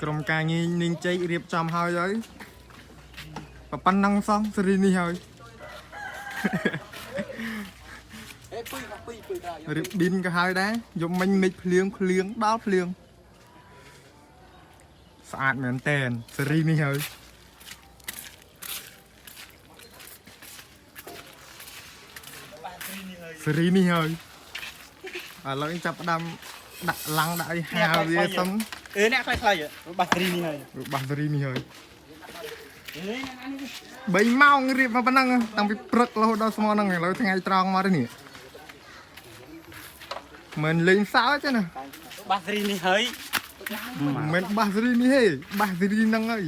ក្រុមការងារនាងជ័យរៀបចំហើយប៉ុណ្ណឹងសោះសេរីនេះហើយរៀបឌីនក៏ហើយដែរយកមិញមិចភ្លៀងដល់ភ្លៀងស្អាតមែនតែនសេរីនេះហើយសេរីនេះហើយឥឡូវចាប់ផ្ដើមដាក់ឡាំងដាក់អីហាវាសិនអ្នកខ្លីៗបាសេរីនេះហើយបាសេរីនេះហើយ3 ម៉ោងរៀបមកប៉ុណ្ណឹងតាំងពីព្រឹករហូតដល់ស្មោះហ្នឹងឥឡូវថ្ងៃត្រង់មកទេនេះមិនលេងសើចទេណាបាសេរីនេះហើយមិនបាសេរីនេះទេបាសេរីហ្នឹងហើយ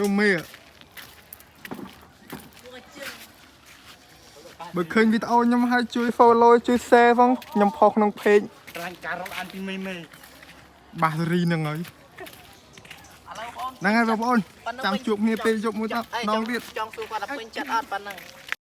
រមេបើឃើញវីដេអូខ្ញុំឲ្យជួយ follow ជួយ share ផងខ្ញុំផុសក្នុង page ប្រាញ់ការរកអានពីមេបាសេរីហ្នឹងហើយហ្នឹងហើយបងប្អូនចាំជួបគ្នាពេលយប់មួយដងទៀតចង់សួរគាត់ថាពេញចិត្តអត់ប៉ុណ្ណឹង